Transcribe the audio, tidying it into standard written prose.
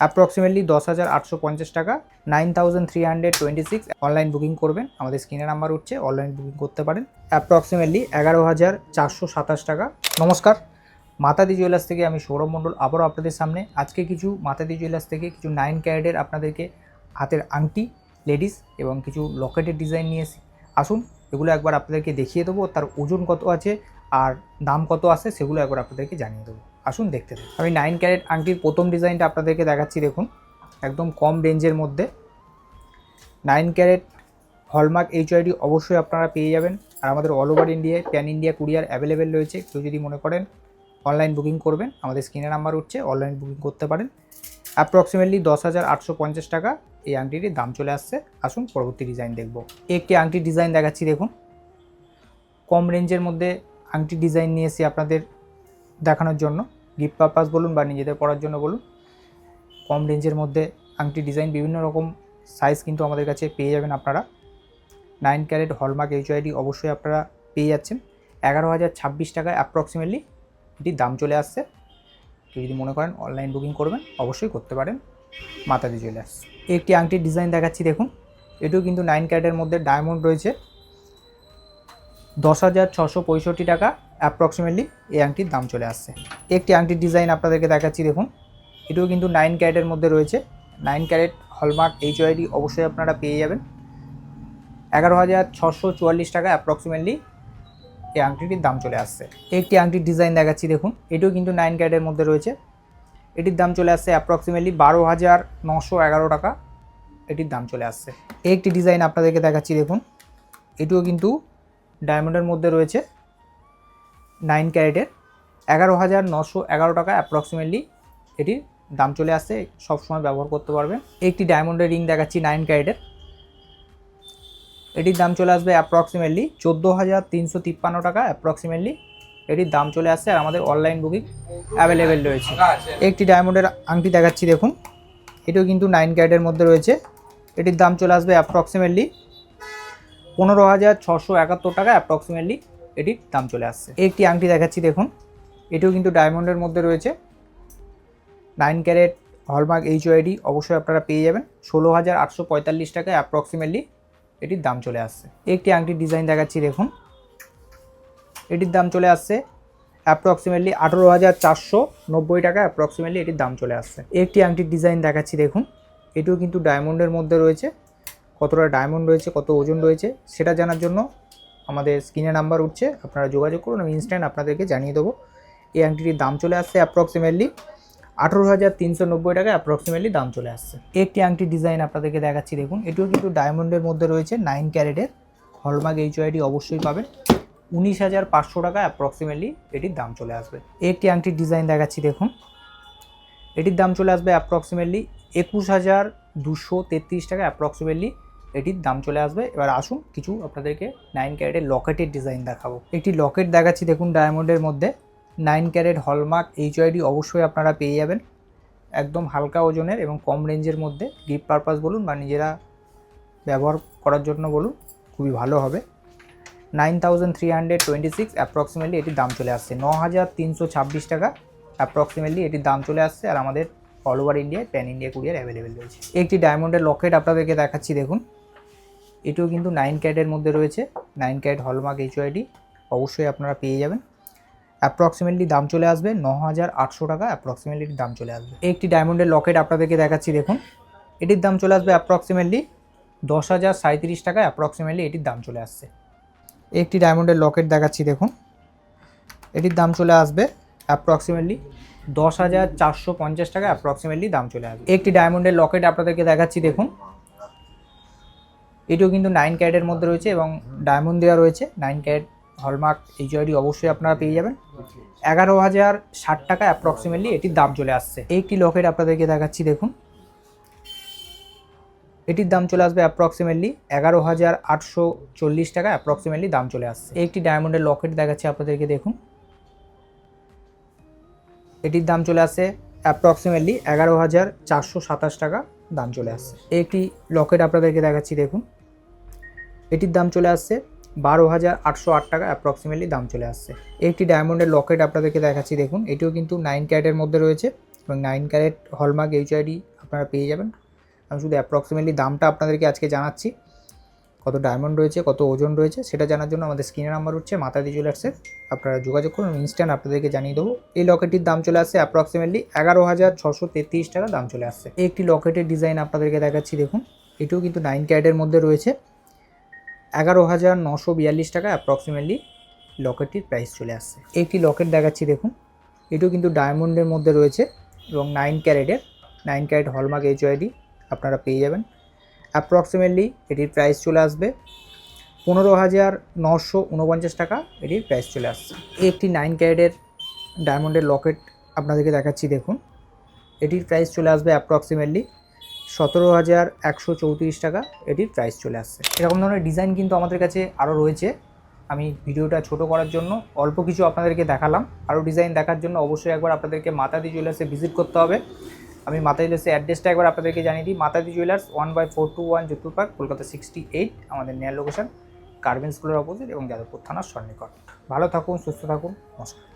Approximately 10,850 টাকা, 9,326। Online booking করবেন, আমাদের স্ক্রিনে নাম্বার উঠছে, অনলাইন বুকিং করতে পারেন। অ্যাপ্রক্সিমেটলি 11,427 টাকা। নমস্কার, মাতাদি জুয়েলার্স থেকে আমি সৌরভ মণ্ডল আবারও আপনাদের সামনে আজকে কিছু মাতাদি জুয়েলার্স থেকে কিছু 9 ক্যারেটের আপনাদেরকে হাতের আংটি লেডিস এবং কিছু লকেটের ডিজাইন নিয়ে আসুন, এগুলো একবার আপনাদেরকে দেখিয়ে দেবো। তার ওজন কত আছে আর দাম কত আছে সেগুলো একবার আপনাদেরকে জানিয়ে দেবো। আসুন দেখতে থাকুন। আমি 9 ক্যারেট আংটির প্রথম ডিজাইনটা আপনাদেরকে দেখাচ্ছি। দেখুন, একদম কম রেঞ্জের মধ্যে 9 ক্যারেট হলমার্ক HYD অবশ্যই আপনারা পেয়ে যাবেন। আর আমাদের অল ওভার ইন্ডিয়ায় প্যান ইন্ডিয়া কুরিয়ার অ্যাভেলেবেল রয়েছে। কেউ যদি মনে করেন অনলাইন বুকিং করবেন, আমাদের স্ক্রিনে নাম্বার উঠছে, অনলাইন বুকিং করতে পারেন। অ্যাপ্রক্সিমেটলি 10,850 টাকা এই আংটিটির দাম চলে আসছে। আসুন পরবর্তী ডিজাইন দেখব। একটি আংটির ডিজাইন দেখাচ্ছি। দেখুন, কম রেঞ্জের মধ্যে আংটি ডিজাইন নিয়ে এসে আপনাদের দেখানোর জন্য, গিফট পারপাস বলুন বা নিজেদের পরার জন্য বলুন, কম রেঞ্জের মধ্যে আংটি ডিজাইন বিভিন্ন রকম সাইজ কিন্তু আমাদের কাছে পেয়ে যাবেন আপনারা। 9 ক্যারেট হলমার্ক HYD অবশ্যই আপনারা পেয়ে যাচ্ছেন 11,026 টাকায় অ্যাপ্রক্সিমেটলি এটির দাম চলে আসছে। কেউ যদি মনে করেন অনলাইন বুকিং করবেন, অবশ্যই করতে পারেন মাতাদি জুয়েলার্স। একটি আংটির ডিজাইন দেখাচ্ছি। দেখুন, এটিও কিন্তু 9 ক্যারেটের মধ্যে ডায়মন্ড রয়েছে। 10,665 টাকা অ্যাপ্রক্সিমেটলি এই আংটির দাম চলে আসছে। একটি আংটির ডিজাইন আপনাদেরকে দেখাচ্ছি। দেখুন, এটিও কিন্তু 9 ক্যারেটের মধ্যে রয়েছে। 9 ক্যারেট হলমার্ক HYD অবশ্যই আপনারা পেয়ে যাবেন 11,644 টাকা অ্যাপ্রক্সিমেটলি এই আংটিটির দাম চলে আসছে। একটি আংটির ডিজাইন দেখাচ্ছি। দেখুন, এটিও কিন্তু 9 ক্যারেটের মধ্যে রয়েছে। এটির দাম চলে আসছে অ্যাপ্রক্সিমেটলি 12,911 টাকা এটির দাম চলে আসছে। একটি ডিজাইন আপনাদেরকে দেখাচ্ছি। দেখুন, এটিও কিন্তু ডায়মন্ডের মধ্যে রয়েছে। 9 ক্যারেটের 11,911 টাকা অ্যাপ্রক্সিমেটলি এটির দাম চলে আসছে। সবসময় ব্যবহার করতে পারবেন। একটি ডায়মন্ডের রিং দেখাচ্ছি 9 ক্যারেটের। এটির দাম চলে আসবে অ্যাপ্রক্সিমেটলি 14,353 টাকা অ্যাপ্রক্সিমেটলি এটির দাম চলে আসছে। আর আমাদের অনলাইন বুকিং অ্যাভেলেবেল রয়েছে। একটি ডায়মন্ডের আংটি দেখাচ্ছি। দেখুন, এটিও কিন্তু 9 ক্যারেটের মধ্যে রয়েছে। এটির দাম চলে আসবে অ্যাপ্রক্সিমেটলি 15,671 টাকা অ্যাপ্রক্সিমেটলি এটির দাম চলে আসছে। একটি আংটি দেখাচ্ছি। দেখুন, এটিও কিন্তু ডায়মন্ডের মধ্যে রয়েছে। 9 ক্যারেট হলমার্ক HYD অবশ্যই আপনারা পেয়ে যাবেন 16,845 টাকা অ্যাপ্রক্সিমেটলি এটির দাম চলে আসছে। একটি আংটির ডিজাইন দেখাচ্ছি। দেখুন, এটির দাম চলে আসছে অ্যাপ্রক্সিমেটলি 18,490 টাকা অ্যাপ্রক্সিমেটলি এটির দাম চলে আসছে। একটি আংটির ডিজাইন দেখাচ্ছি। দেখুন, এটিও কিন্তু ডায়মন্ডের মধ্যে রয়েছে। কতটা ডায়মন্ড রয়েছে, কত ওজন রয়েছে সেটা জানার জন্য আমাদের স্ক্রিনে নাম্বার উঠছে, আপনারা যোগাযোগ করুন, আমি ইনস্ট্যান্ট আপনাদেরকে জানিয়ে দেবো। এই আংটিটির দাম চলে আসছে অ্যাপ্রক্সিমেটলি 18,390 টাকা অ্যাপ্রক্সিমেটলি দাম চলে আসছে। একটি আংটির ডিজাইন আপনাদেরকে দেখাচ্ছি। দেখুন, এটিও কিন্তু ডায়মন্ডের মধ্যে রয়েছে। 9 ক্যারেটের হলমার্ক HYD অবশ্যই পাবেন 19,500 টাকা অ্যাপ্রক্সিমেটলি এটির দাম চলে আসবে। একটি আংটির ডিজাইন দেখাচ্ছি। দেখুন, এটির দাম চলে আসবে অ্যাপ্রক্সিমেটলি 21,233 টাকা অ্যাপ্রক্সিমেটলি এটির দাম চলে আসবে। এবার আসুন কিছু আপনাদেরকে 9 ক্যারেটের লকেটের ডিজাইন দেখাবো। একটি লকেট দেখাচ্ছি। দেখুন, ডায়মন্ডের মধ্যে 9 ক্যারেট হলমার্ক HYD অবশ্যই আপনারা পেয়ে যাবেন একদম হালকা ওজনের এবং কম রেঞ্জের মধ্যে। গিফট পারপাস বলুন বা নিজেরা ব্যবহার করার জন্য বলুন, খুবই ভালো হবে। 9,326 অ্যাপ্রক্সিমেটলি এটির দাম চলে আসছে। 9,326 টাকা অ্যাপ্রক্সিমেটলি এটির দাম চলে আসছে। আর আমাদের অল ওভার ইন্ডিয়ায় প্যান ইন্ডিয়া কুরিয়ার অ্যাভেলেবেল রয়েছে। একটি ডায়মন্ডের লকেট আপনাদেরকে দেখাচ্ছি। দেখুন, এটিও কিন্তু 9 ক্যারেটের মধ্যে রয়েছে। 9 ক্যারেট হলমার্ক HYD অবশ্যই আপনারা পেয়ে যাবেন। অ্যাপ্রক্সিমেটলি দাম চলে আসবে 9,800 টাকা অ্যাপ্রক্সিমেটলি দাম চলে আসবে। একটি ডায়মন্ডের লকেট আপনাদেরকে দেখাচ্ছি। দেখুন, এটির দাম চলে আসবে অ্যাপ্রক্সিমেটলি 10,037 টাকা অ্যাপ্রক্সিমেটলি এটির দাম চলে আসছে। একটি ডায়মন্ডের লকেট দেখাচ্ছি। দেখুন, এটির দাম চলে আসবে অ্যাপ্রক্সিমেটলি 10,450 টাকা অ্যাপ্রক্সিমেটলি দাম চলে আসবে। একটি ডায়মন্ডের লকেট আপনাদেরকে দেখাচ্ছি। দেখুন, এটিও কিন্তু 9 ক্যারেটের মধ্যে রয়েছে এবং ডায়মন্ড দেওয়া রয়েছে। 9 ক্যারেট হলমার্ক HYD অবশ্যই আপনারা পেয়ে যাবেন 11,060 টাকা অ্যাপ্রক্সিমেটলি এটির দাম চলে আসছে। একটি লকেট আপনাদেরকে দেখাচ্ছি। দেখুন, এটির দাম চলে আসবে অ্যাপ্রক্সিমেটলি 11,840 টাকা অ্যাপ্রক্সিমেটলি দাম চলে আসছে। একটি ডায়মন্ডের লকেট দেখাচ্ছি আপনাদেরকে। দেখুন, এটির দাম চলে আসছে অ্যাপ্রক্সিমেটলি 11,427 টাকা দাম চলে আসছে। একটি লকেট আপনাদেরকে দেখাচ্ছি। দেখুন, এটির দাম চলে আসছে 12,808 টাকা অ্যাপ্রক্সিমেটলি দাম চলে আসছে। একটি ডায়মন্ডের লকেট আপনাদেরকে দেখাচ্ছি। দেখুন, এটিও কিন্তু 9 ক্যারেটের মধ্যে রয়েছে। এবং 9 ক্যারেট হলমার্ক এইচআইডি আপনারা পেয়ে যাবেন। আমি শুধু অ্যাপ্রক্সিমেটলি দামটা আপনাদেরকে আজকে জানাচ্ছি, কত ডায়মন্ড রয়েছে, কত ওজন রয়েছে, সেটা জানার জন্য আমাদের স্ক্রিনের নাম্বার হচ্ছে মাতাদি জুয়েলার্সের, আপনারা যোগাযোগ করুন, ইনস্ট্যান্ট আপনাদেরকে জানিয়ে দেবো। এই লকেটটির দাম চলে আসছে অ্যাপ্রক্সিমেটলি 11,633 টাকা দাম চলে আসছে। এই একটি লকেটের ডিজাইন আপনাদেরকে দেখাচ্ছি, দেখুন এটিও কিন্তু 9 ক্যারেটের মধ্যে রয়েছে। 11,942 টাকা অ্যাপ্রক্সিমেটলি লকেটটির প্রাইস চলে আসছে। একটি লকেট দেখাচ্ছি, দেখুন এটিও কিন্তু ডায়মন্ডের মধ্যে রয়েছে এবং 9 ক্যারেট হলমার্ক এইচআইডি আপনারা পেয়ে যাবেন। অ্যাপ্রক্সিমেটলি এটির প্রাইস চলে আসবে 15,949 টাকা এটির প্রাইস চলে আসছে। একটি 9 ক্যারেটের ডায়মন্ডের লকেট আপনাদেরকে দেখাচ্ছি, দেখুন এটির প্রাইস চলে আসবে অ্যাপ্রক্সিমেটলি 17,134 টাকা এটির প্রাইস চলে আসছে। এরকম ধরনের ডিজাইন কিন্তু আমাদের কাছে আরও রয়েছে। আমি ভিডিওটা ছোট করার জন্য অল্প কিছু আপনাদেরকে দেখালাম। আরও ডিজাইন দেখার জন্য অবশ্যই একবার আপনাদেরকে মাতাদি জুয়েলার্সে ভিজিট করতে হবে। আমি মাতাদি জুয়েলার্সের অ্যাড্রেসটা একবার আপনাদেরকে জানিয়ে দিই। মাতাদি জুয়েলার্স 1/421 যতুর পার্ক, কলকাতা 68 আমাদের নেয়ার লোকেশন, গার্মেন্টস স্কুলের অপোজিট এবং যাদবপুর থানার সন্নিকট। ভালো থাকুন, সুস্থ থাকুন, নমস্কার।